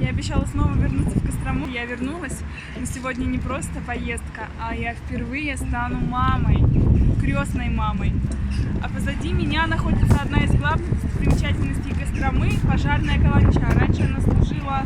Я обещала снова вернуться в Кострому. Я вернулась, но сегодня не просто поездка, а я впервые стану мамой, крестной мамой. А позади меня находится одна из главных достопримечательностей Костромы – пожарная каланча. Раньше она служила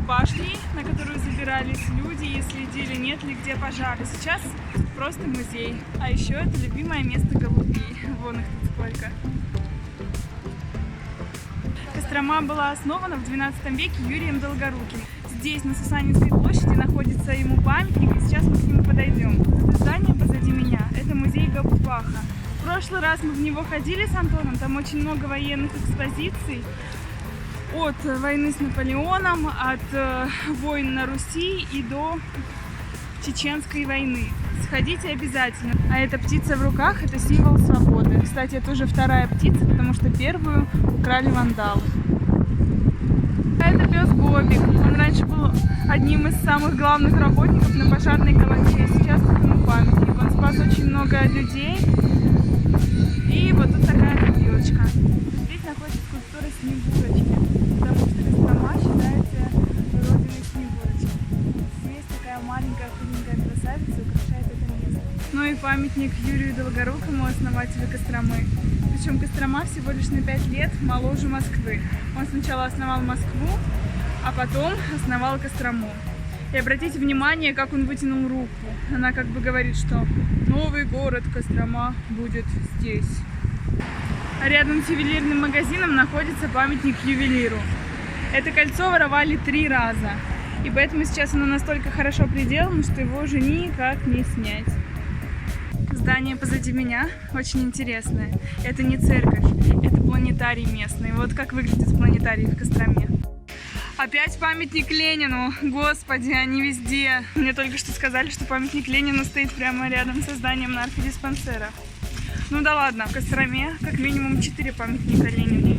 башней, на которую забирались люди и следили, нет ли где пожары. Сейчас просто музей. А еще это любимое место голубей. Вон их тут сколько. Кострома была основана в XII веке Юрием Долгоруким. Здесь, на Сусанинской площади, находится ему памятник, и сейчас мы к нему подойдем. Это здание позади меня – это музей Гауптваха. В прошлый раз мы в него ходили с Антоном, там очень много военных экспозиций. От войны с Наполеоном, от войн на Руси и до Чеченской войны. Сходите обязательно. А эта птица в руках – это символ свободы. Кстати, это уже вторая птица, потому что первую украли вандалы. А это пес Бобик. Он раньше был одним из самых главных работников на пожарной каланче, а сейчас ему памятник. Он спас очень много людей. И вот тут такая копилочка. Здесь находится скульптура Снегурочки, потому что Кострома считается родиной Снегурочки. Здесь такая маленькая худенькая красавица украшает это место. Ну и памятник Юрию Долгорукому, основателю Костромы. Причем Кострома всего лишь на 5 лет моложе Москвы. Он сначала основал Москву, а потом основал Кострому. И обратите внимание, как он вытянул руку. Она как бы говорит, что новый город Кострома будет здесь. А рядом с ювелирным магазином находится памятник ювелиру. Это кольцо воровали 3 раза. И поэтому сейчас оно настолько хорошо приделано, что его уже никак не снять. Здание позади меня очень интересное. Это не церковь, это планетарий местный. Вот как выглядит планетарий в Костроме. Опять памятник Ленину. Господи, они везде. Мне только что сказали, что памятник Ленину стоит прямо рядом со зданием наркодиспансера. Ну да ладно, в Костроме как минимум 4 памятника Ленину.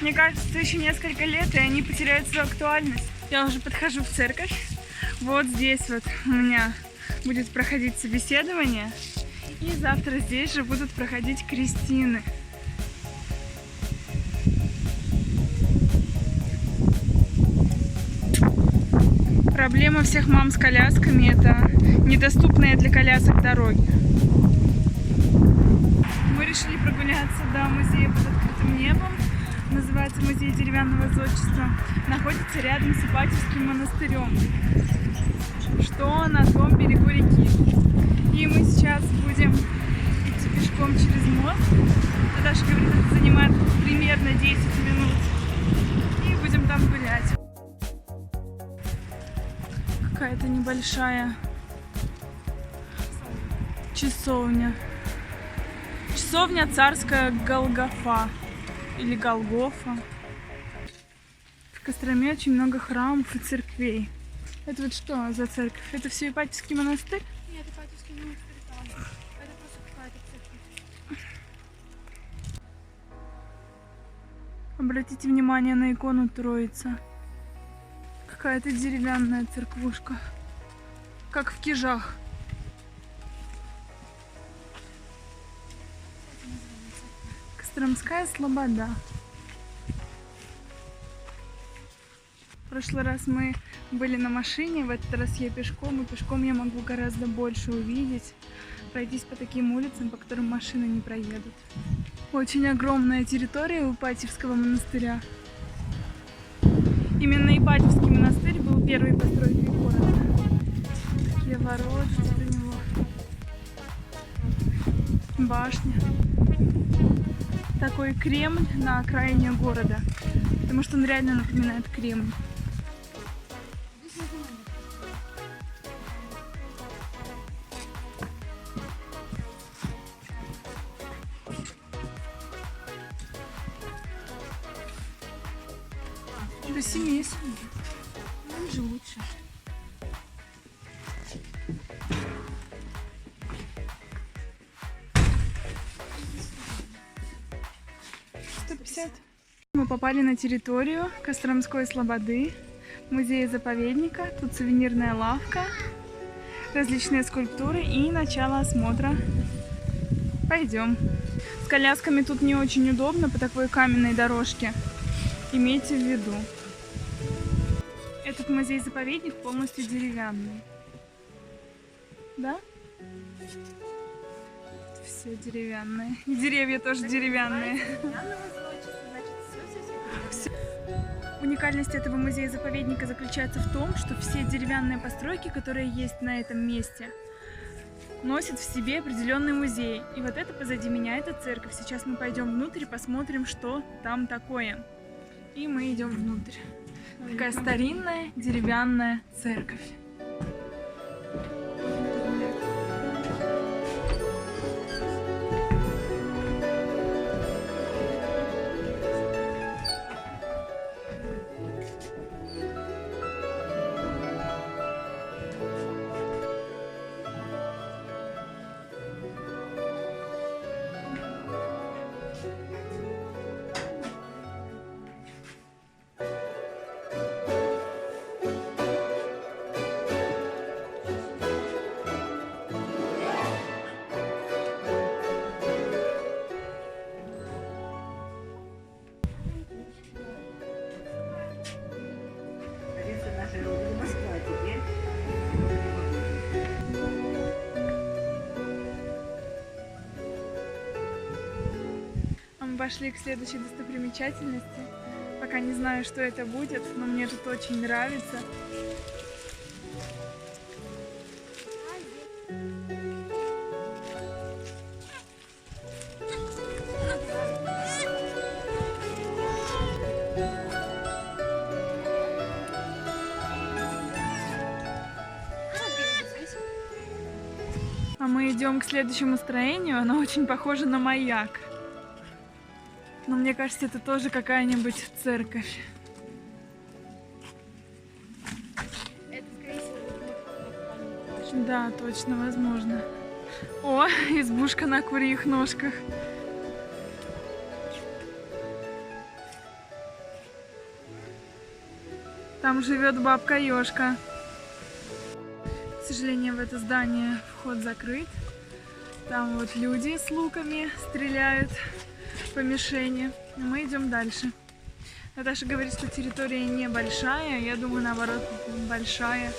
Мне кажется, еще несколько лет, и они потеряют свою актуальность. Я уже подхожу в церковь. Вот здесь вот у меня будет проходить собеседование. И завтра здесь же будут проходить крестины. Проблема всех мам с колясками – это недоступные для колясок дороги. Мы решили прогуляться до музея под открытым небом. Называется музей деревянного зодчества. Находится рядом с Ипатьевским монастырем, что на том берегу реки. И мы сейчас будем идти пешком через мост. Даша говорит, это занимает примерно 10 минут. И будем там гулять. Какая-то небольшая часовня. Часовня царская Голгофа. Или Голгофа. В Костроме очень много храмов и церквей. Это вот что за церковь? Это все Ипатьевский монастырь? Нет, Ипатьевский монастырь там. Это просто какая-то церковь. Обратите внимание на икону Троица. Какая-то деревянная церквушка. Как в Кижах. Костромская слобода. В прошлый раз мы были на машине, в этот раз я пешком, и пешком я могу гораздо больше увидеть, пройтись по таким улицам, по которым машины не проедут. Очень огромная территория у Ипатьевского монастыря. Именно Ипатьевский монастырь был первой постройкой города. Такие ворота тут у него. Башня. Такой Кремль на окраине города, потому что он реально напоминает Кремль. До 7. Нам же лучше. Мы попали на территорию Костромской слободы, музея-заповедника. Тут сувенирная лавка, различные скульптуры и начало осмотра. Пойдем. С колясками тут не очень удобно по такой каменной дорожке. Имейте в виду. Этот музей-заповедник полностью деревянный. Да? Все деревянное. И деревья тоже деревянные. Уникальность этого музея-заповедника заключается в том, что все деревянные постройки, которые есть на этом месте, носят в себе определенный музей. И вот это позади меня, это церковь. Сейчас мы пойдем внутрь и посмотрим, что там такое. И мы идем внутрь. Такая старинная деревянная церковь. Москва теперь. А мы пошли к следующей достопримечательности. Пока не знаю, что это будет, но мне тут очень нравится. А мы идем к следующему строению. Оно очень похоже на маяк. Но мне кажется, это тоже какая-нибудь церковь. Это, скорее всего, Да, точно, возможно. О, избушка на курьих ножках. Там живет бабка Ёшка. К сожалению, в это здание вход закрыт. Там вот люди с луками стреляют по мишени. Но мы идем дальше. Наташа говорит, что территория небольшая. Я думаю, наоборот, большая.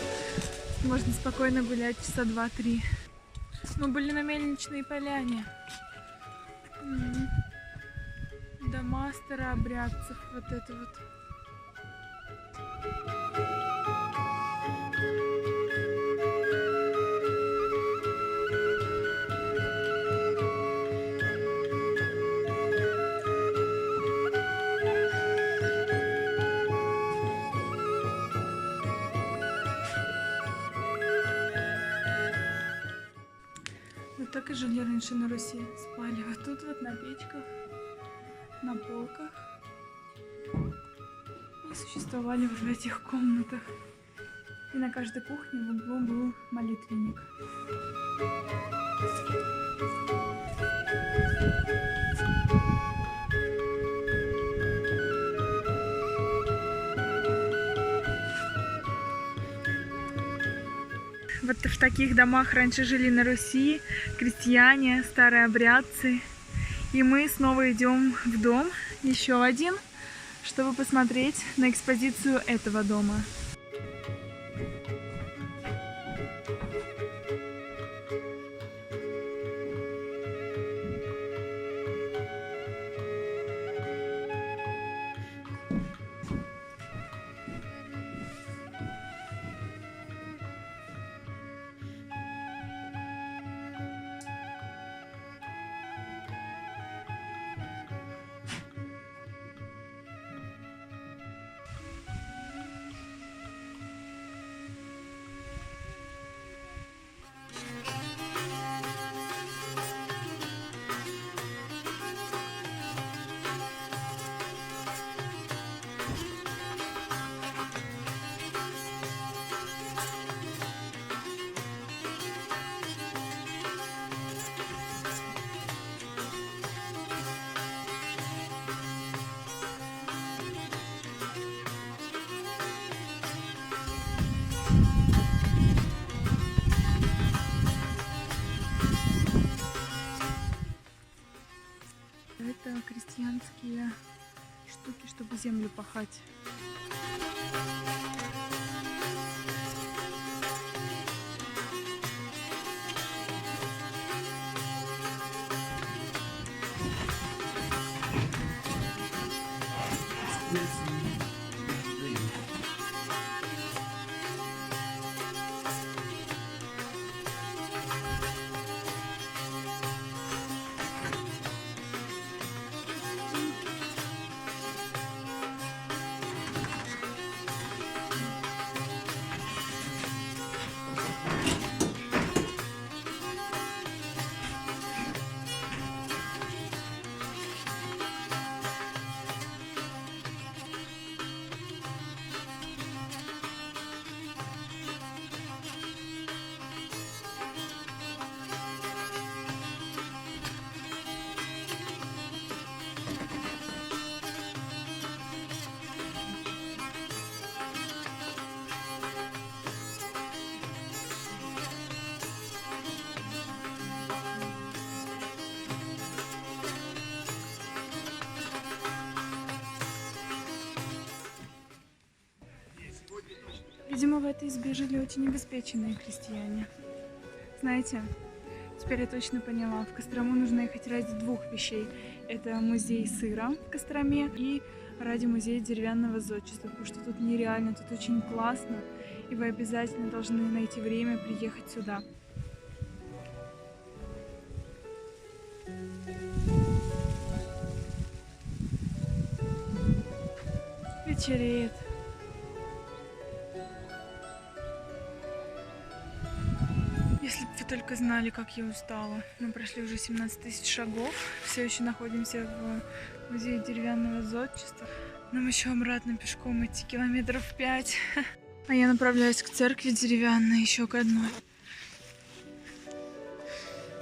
Можно спокойно гулять часа 2-3. Мы были на Мельничной поляне. Дома старообрядцев. Вот это вот. Вот так и жили раньше на Руси. Спали вот тут вот на печках, на полках. И существовали вот в этих комнатах. И на каждой кухне в углу был молитвенник. Вот в таких домах раньше жили на Руси крестьяне, старообрядцы. И мы снова идем в дом, еще один, чтобы посмотреть на экспозицию этого дома. поехать. Видимо, в этой избе жили очень обеспеченные крестьяне. Знаете, теперь я точно поняла, в Кострому нужно ехать ради двух вещей. Это музей сыра в Костроме и ради музея деревянного зодчества, потому что тут нереально, тут очень классно, и вы обязательно должны найти время приехать сюда. Вечереет. Если бы вы только знали, как я устала. Мы прошли уже 17 тысяч шагов. Все еще находимся в музее деревянного зодчества. Нам еще обратно пешком идти километров 5. А я направляюсь к церкви деревянной, еще к одной.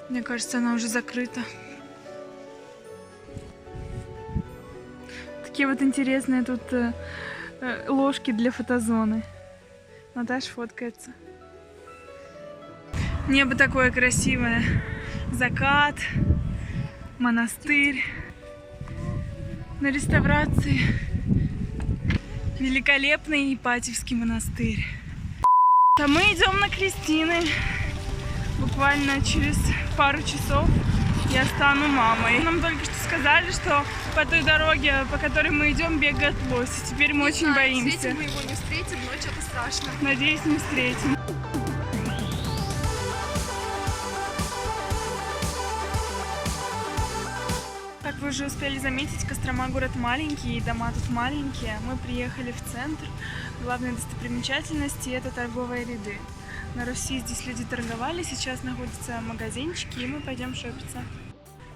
Мне кажется, она уже закрыта. Такие вот интересные тут ложки для фотозоны. Наташа фоткается. Небо такое красивое. Закат, монастырь. На реставрации великолепный Ипатьевский монастырь. А мы идем на Крестины. Буквально через пару часов я стану мамой. Нам только что сказали, что по той дороге, по которой мы идем, бегает лось. Теперь мы очень боимся. Встретим мы его, не встретим, но что-то страшно. Надеюсь, не встретим. Как вы уже успели заметить, Кострома город маленький, и дома тут маленькие. Мы приехали в центр. Главная достопримечательность – это торговые ряды. На Руси здесь люди торговали, сейчас находятся магазинчики, и мы пойдем шопиться.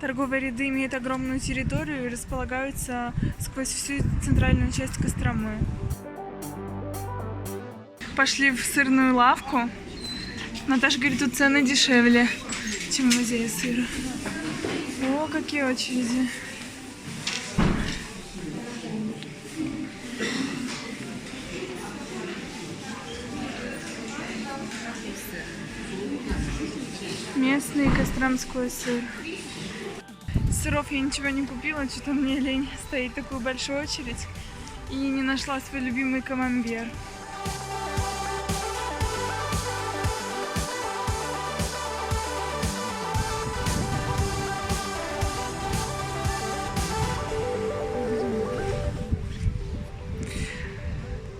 Торговые ряды имеют огромную территорию и располагаются сквозь всю центральную часть Костромы. Пошли в сырную лавку. Наташа говорит, тут цены дешевле, чем в музее сыра. О, какие очереди. Местный костромской сыр. Сыров я ничего не купила, что-то мне лень стоит такую большую очередь. И не нашла свой любимый камамбер.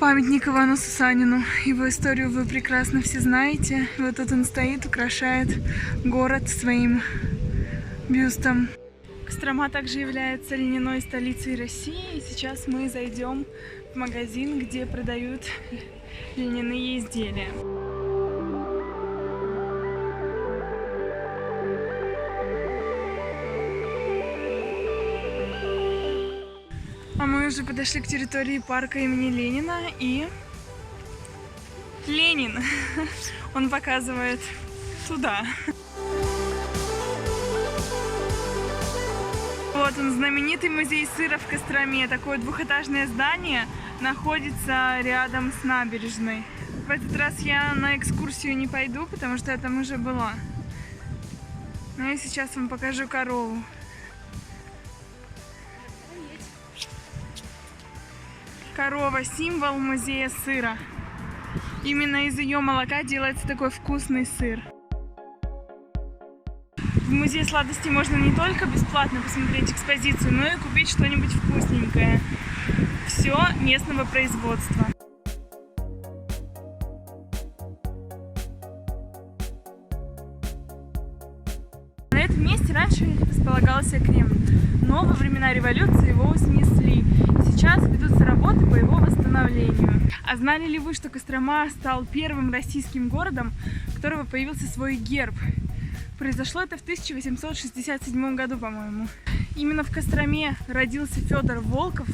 Памятник Ивану Сусанину. Его историю вы прекрасно все знаете. Вот тут он стоит, украшает город своим бюстом. Кострома также является льняной столицей России. И сейчас мы зайдем в магазин, где продают льняные изделия. А мы уже подошли к территории парка имени Ленина, и Ленин, он показывает туда. Вот он, знаменитый музей сыра в Костроме. Такое двухэтажное здание находится рядом с набережной. В этот раз я на экскурсию не пойду, потому что я там уже была. Но я сейчас вам покажу корову. Корова – символ музея сыра. Именно из ее молока делается такой вкусный сыр. В музее сладостей можно не только бесплатно посмотреть экспозицию, но и купить что-нибудь вкусненькое. Все местного производства. На этом месте раньше располагался Кремль, но во времена революции его снесли. И сейчас ведутся работы по его восстановлению. А знали ли вы, что Кострома стал первым российским городом, у которого появился свой герб? Произошло это в 1867 году, по-моему. Именно в Костроме родился Федор Волков,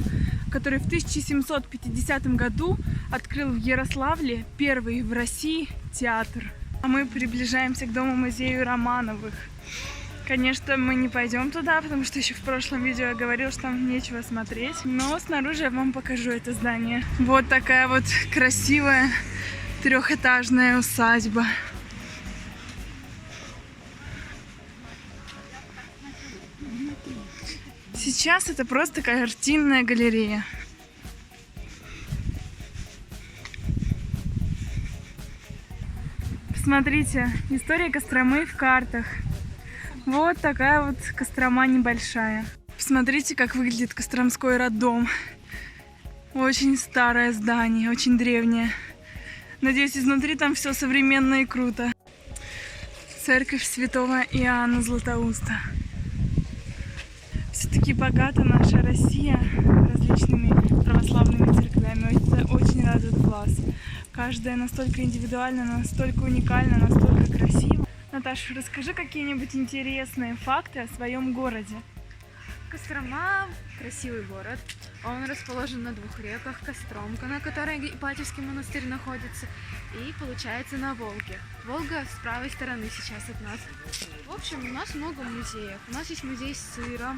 который в 1750 году открыл в Ярославле первый в России театр. А мы приближаемся к дому-музею Романовых. Конечно, мы не пойдем туда, потому что еще в прошлом видео я говорила, что там нечего смотреть. Но снаружи я вам покажу это здание. Вот такая вот красивая трехэтажная усадьба. Сейчас это просто картинная галерея. Посмотрите, история Костромы в картах. Вот такая вот Кострома небольшая. Посмотрите, как выглядит Костромской роддом. Очень старое здание, очень древнее. Надеюсь, изнутри там все современно и круто. Церковь святого Иоанна Златоуста. Все-таки богата наша Россия различными православными церквями. Это очень радует глаз. Каждая настолько индивидуальна, настолько уникальна, настолько красива. Наташа, расскажи какие-нибудь интересные факты о своем городе. Кострома – красивый город. Он расположен на двух реках. Костромка, на которой Ипатьевский монастырь находится, и, получается, на Волге. Волга с правой стороны сейчас от нас. В общем, у нас много музеев. У нас есть музей сыра.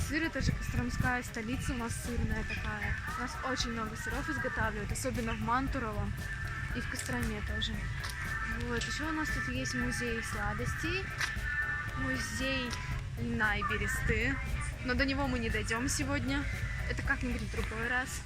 Сыр – это же костромская столица, у нас сырная такая. У нас очень много сыров изготавливают, особенно в Мантурово и в Костроме тоже. Вот. Еще у нас тут есть музей сладостей, музей льна и бересты. Но до него мы не дойдем сегодня. Это как-нибудь в другой раз.